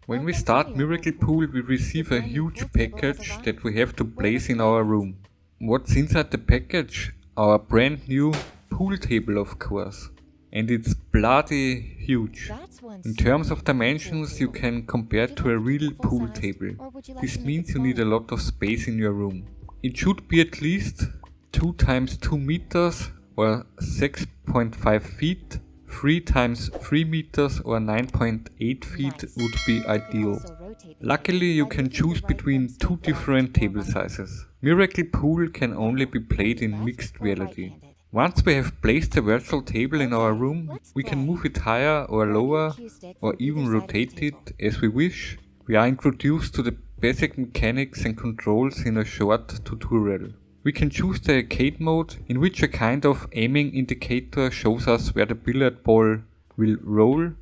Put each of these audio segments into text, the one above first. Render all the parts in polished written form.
When we start Miracle Pool, we receive a huge package that we have to place in our room. What's inside the package? Our brand new pool table, of course. And it's bloody huge. In terms of dimensions, you can compare it to a real pool table. This means you need a lot of space in your room. It should be at least 2 times 2 meters or 6.5 feet. 3 times 3 meters or 9.8 feet would be ideal. Luckily, you can choose between 2 different table sizes. Miracle Pool can only be played in mixed reality. Once we have placed the virtual table in our room, we can move it higher or lower or even rotate it as we wish. We are introduced to the basic mechanics and controls in a short tutorial. We can choose the arcade mode, in which a kind of aiming indicator shows us where the billiard ball will roll,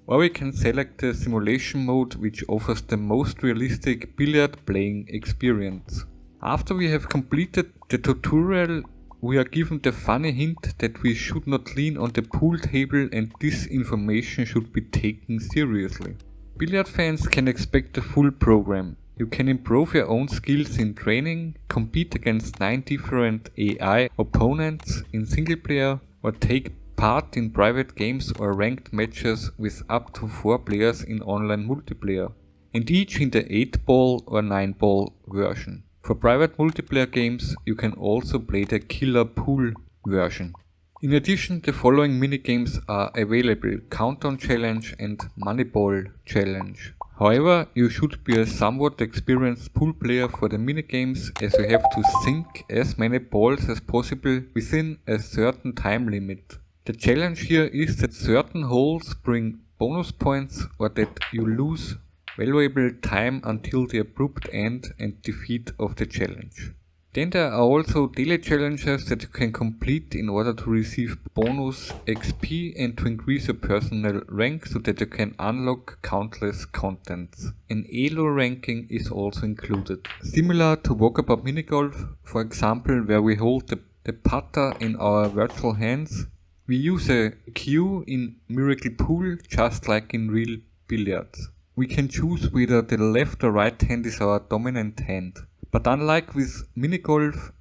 or we can select the simulation mode, which offers the most realistic billiard playing experience. After we have completed the tutorial, we are given the funny hint that we should not lean on the pool table and this information should be taken seriously. Billiard fans can expect the full program. You can improve your own skills in training, compete against 9 different AI opponents in single player, or take part in private games or ranked matches with up to 4 players in online multiplayer, and each in the 8-ball or 9-ball version. For private multiplayer games, you can also play the Killer Pool version. In addition, the following minigames are available: Countdown Challenge and Moneyball Challenge. However, you should be a somewhat experienced pool player for the minigames, as you have to sink as many balls as possible within a certain time limit. The challenge here is that certain holes bring bonus points or that you lose valuable time until the abrupt end and defeat of the challenge. Then there are also daily challenges that you can complete in order to receive bonus XP and to increase your personal rank so that you can unlock countless contents. An ELO ranking is also included. Similar to Walkabout Minigolf, for example, where we hold the putter in our virtual hands, we use a cue in Miracle Pool just like in real billiards. We can choose whether the left or right hand is our dominant hand. But unlike with minigolf,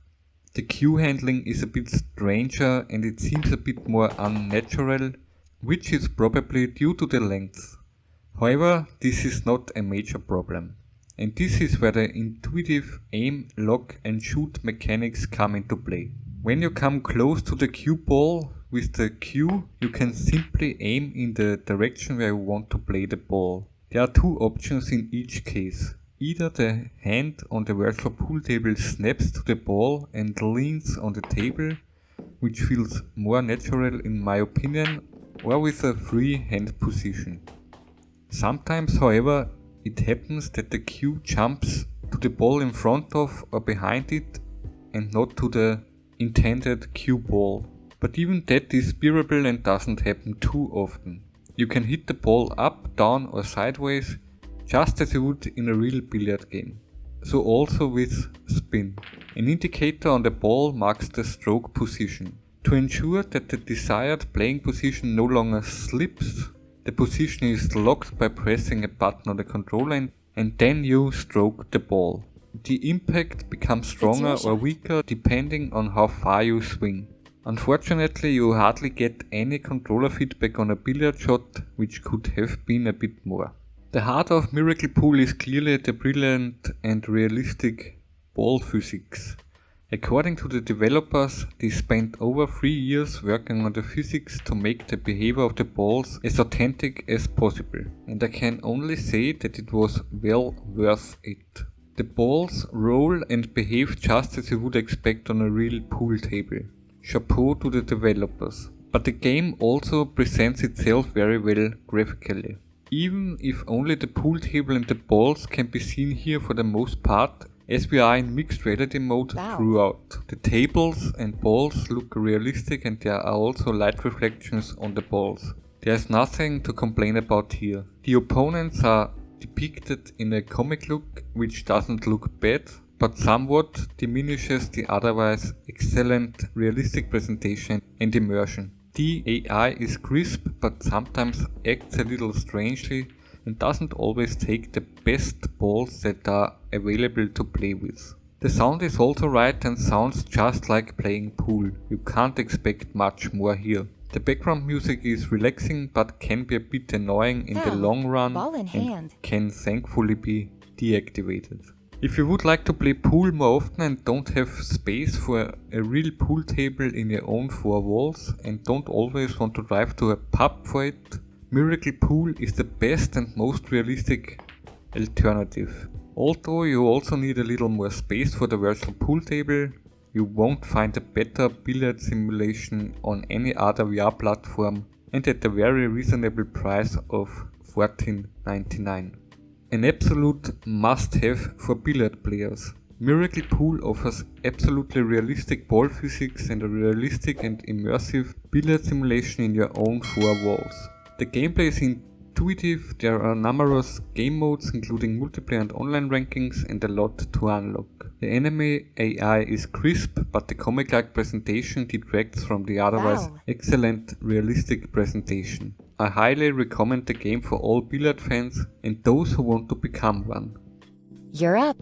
the cue handling is a bit stranger and it seems a bit more unnatural, which is probably due to the length. However, this is not a major problem. And this is where the intuitive aim, lock and shoot mechanics come into play. When you come close to the cue ball with the cue, you can simply aim in the direction where you want to play the ball. There are 2 options in each case. Either the hand on the virtual pool table snaps to the ball and leans on the table, which feels more natural in my opinion, or with a free hand position. Sometimes, however, it happens that the cue jumps to the ball in front of or behind it and not to the intended cue ball. But even that is bearable and doesn't happen too often. You can hit the ball up, down or sideways, just as you would in a real billiard game. So also with spin. An indicator on the ball marks the stroke position. To ensure that the desired playing position no longer slips, the position is locked by pressing a button on the controller and then you stroke the ball. The impact becomes stronger or weaker depending on how far you swing. Unfortunately, you hardly get any controller feedback on a billiard shot, which could have been a bit more. The heart of Miracle Pool is clearly the brilliant and realistic ball physics. According to the developers, they spent over 3 years working on the physics to make the behavior of the balls as authentic as possible, and I can only say that it was well worth it. The balls roll and behave just as you would expect on a real pool table. Chapeau to the developers. But the game also presents itself very well graphically. Even if only the pool table and the balls can be seen here for the most part, as we are in mixed reality mode throughout. The tables and balls look realistic and there are also light reflections on the balls. There's nothing to complain about here. The opponents are depicted in a comic look, which doesn't look bad, but somewhat diminishes the otherwise excellent realistic presentation and immersion. The AI is crisp but sometimes acts a little strangely and doesn't always take the best balls that are available to play with. The sound is also right and sounds just like playing pool. You can't expect much more here. The background music is relaxing but can be a bit annoying in the long run and can thankfully be deactivated. If you would like to play pool more often and don't have space for a real pool table in your own four walls and don't always want to drive to a pub for it, Miracle Pool is the best and most realistic alternative. Although you also need a little more space for the virtual pool table, you won't find a better billiard simulation on any other VR platform and at a very reasonable price of $14.99. An absolute must-have for billiard players. Miracle Pool offers absolutely realistic ball physics and a realistic and immersive billiard simulation in your own four walls. The gameplay is intuitive, there are numerous game modes including multiplayer and online rankings and a lot to unlock. The anime AI is crisp, but the comic-like presentation detracts from the otherwise excellent realistic presentation. I highly recommend the game for all billiard fans and those who want to become one. You're up.